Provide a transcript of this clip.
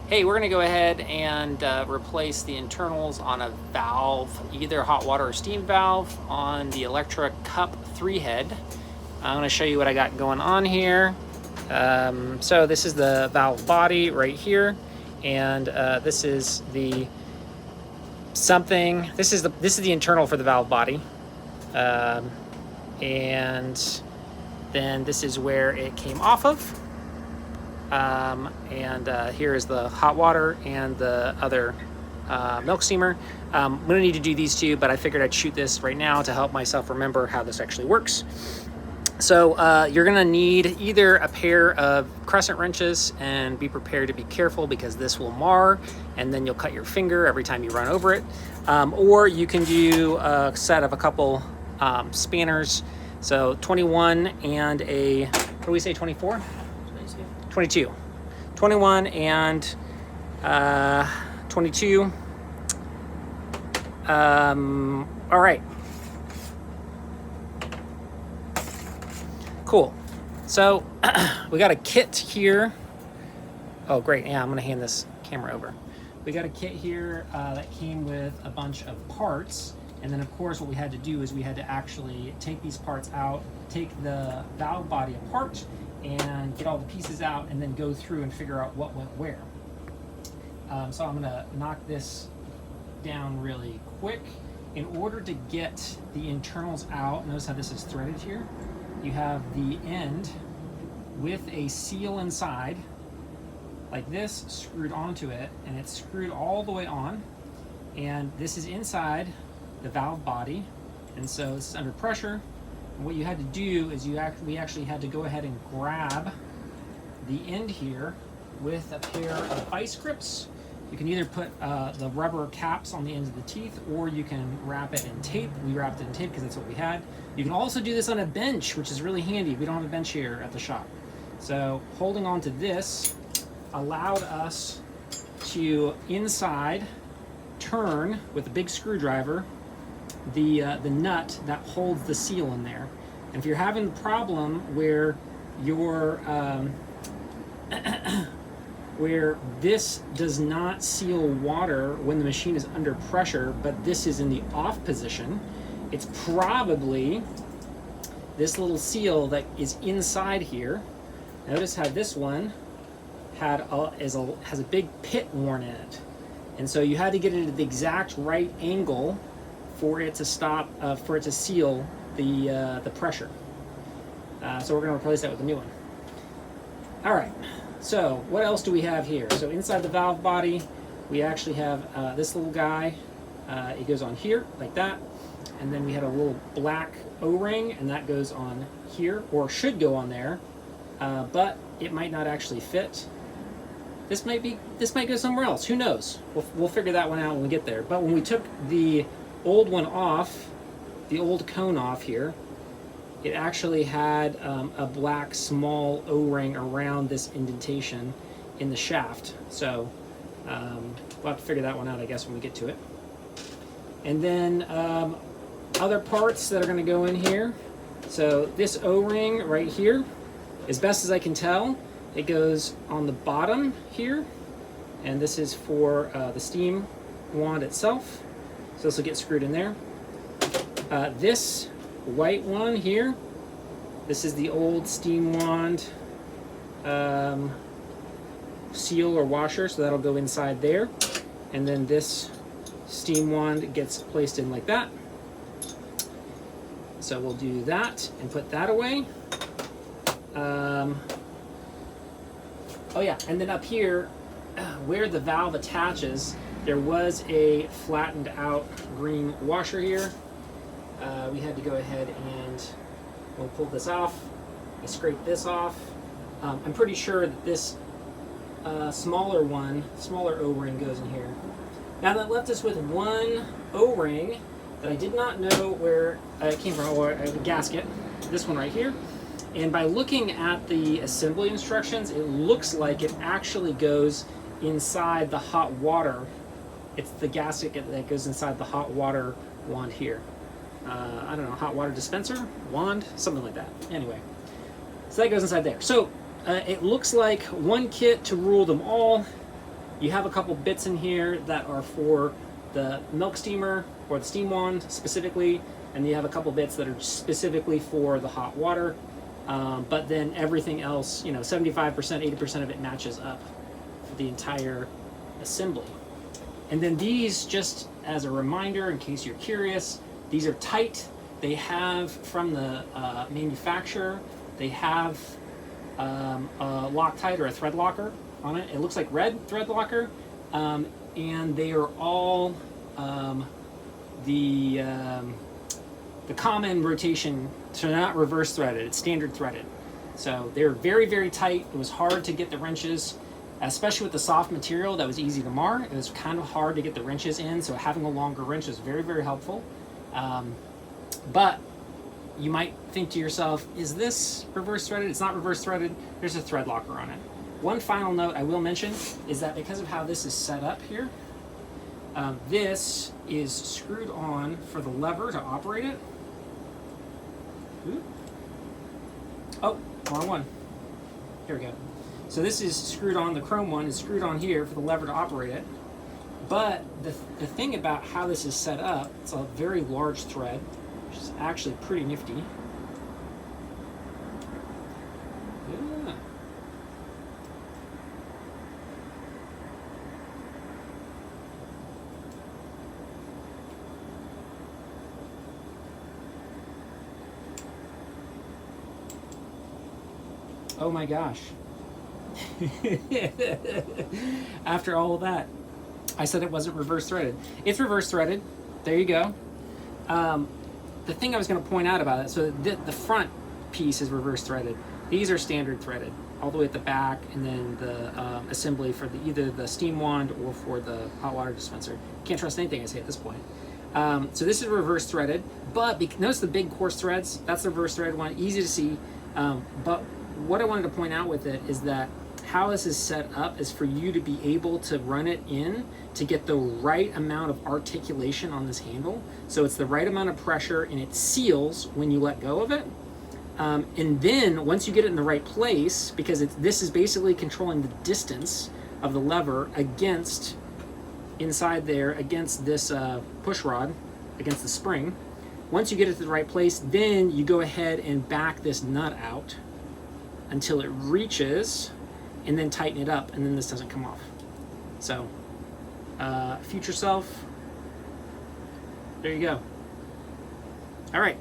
Hey, we're going to go ahead and replace the internals on a valve, either hot water or steam valve, on the Elektra Kup 3 head. I'm going to show you what I got going on here. So this is the valve body right here, and this is the This is the internal for the valve body, and then this is where it came off of. Here is the hot water and the other milk steamer. I'm gonna need to do these two, but I figured I'd shoot this right now to help myself remember how this actually works. So you're gonna need either a pair of crescent wrenches, and be prepared to be careful because this will mar and then you'll cut your finger every time you run over it. Or you can do a set of a couple spanners. So 21 and a, what do we say, 24? 22. 21 and 22. All right. Cool. So we got a kit here. Oh, great. Yeah, I'm going to hand this camera over. We got a kit here that came with a bunch of parts. And then, of course, what we had to do is we had to actually take these parts out, take the valve body apart, and get all the pieces out, and then go through and figure out what went where. So I'm going to knock this down really quick. In order to get the internals out, notice how this is threaded here. You have the end with a seal inside, like this, screwed onto it, and it's screwed all the way on. And this is inside the valve body, and so this is under pressure. And what you had to do is we actually had to go ahead and grab the end here with a pair of vice grips. You can either put the rubber caps on the ends of the teeth, or you can wrap it in tape. We wrapped it in tape because that's what we had. You can also do this on a bench, which is really handy. We don't have a bench here at the shop. So holding on to this allowed us to inside turn with a big screwdriver the nut that holds the seal in there. And if you're having the problem where your where this does not seal water when the machine is under pressure, but this is in the off position, it's probably this little seal that is inside here. Notice how this one has a big pit worn in it. And so you had to get it at the exact right angle for it to stop, for it to seal the pressure. So we're going to replace that with a new one. All right. So what else do we have here? So inside the valve body, we actually have this little guy. It goes on here like that, and then we had a little black O-ring, and that goes on here, or should go on there, but it might not actually fit. This might go somewhere else. Who knows? We'll figure that one out when we get there. But when we took the old one off, the old cone off here, it actually had a black small O-ring around this indentation in the shaft. So we'll have to figure that one out, I guess, when we get to it. And then other parts that are going to go in here. So this O-ring right here, as best as I can tell, it goes on the bottom here, and this is for the steam wand itself. So this will get screwed in there. This white one here, this is the old steam wand seal or washer, so that'll go inside there. And then this steam wand gets placed in like that. So we'll do that and put that away. Oh yeah, and then up here, where the valve attaches, there was a flattened out green washer here. We had to go ahead and we'll pull this off. I scraped this off. I'm pretty sure that this smaller O-ring goes in here. Now that left us with one O-ring that I did not know where it came from, or a gasket, this one right here. And by looking at the assembly instructions, it looks like it actually goes inside the hot water. It's the gasket that goes inside the hot water wand here. I don't know, hot water dispenser, wand, something like that. Anyway, so that goes inside there. So it looks like one kit to rule them all. You have a couple bits in here that are for the milk steamer or the steam wand specifically, and you have a couple bits that are specifically for the hot water. But then everything else, 75%, 80% of it matches up for the entire assembly. And then these, just as a reminder, in case you're curious, these are tight. They have, from the manufacturer, they have a Loctite or a thread locker on it. It looks like red thread locker, and they are all the common rotation, so they're not reverse threaded, it's standard threaded. So they're very, very tight. It was hard to get the wrenches, especially with the soft material that was easy to mar. It was kind of hard to get the wrenches in, so having a longer wrench is very, very helpful. But you might think to yourself, is this reverse threaded? It's not reverse threaded. There's a thread locker on it. One final note I will mention is that because of how this is set up here, this is screwed on for the lever to operate it. Ooh. Oh, wrong one. Here we go. So this is screwed on, the chrome one is screwed on here for the lever to operate it. But the thing about how this is set up, it's a very large thread, which is actually pretty nifty. Yeah. Oh my gosh. After all of that, I said it wasn't reverse threaded. It's reverse threaded. There you go. The thing I was going to point out about it, so the front piece is reverse threaded. These are standard threaded, all the way at the back, and then the assembly for either the steam wand or for the hot water dispenser. Can't trust anything I say at this point. So this is reverse threaded, but notice the big coarse threads. That's the reverse threaded one, easy to see. But what I wanted to point out with it is that how this is set up is for you to be able to run it in to get the right amount of articulation on this handle. So it's the right amount of pressure, and it seals when you let go of it. And then once you get it in the right place, because this is basically controlling the distance of the lever against, inside there, against this push rod, against the spring. Once you get it to the right place, then you go ahead and back this nut out until it reaches, and then tighten it up, and then this doesn't come off. So, future self, there you go. All right.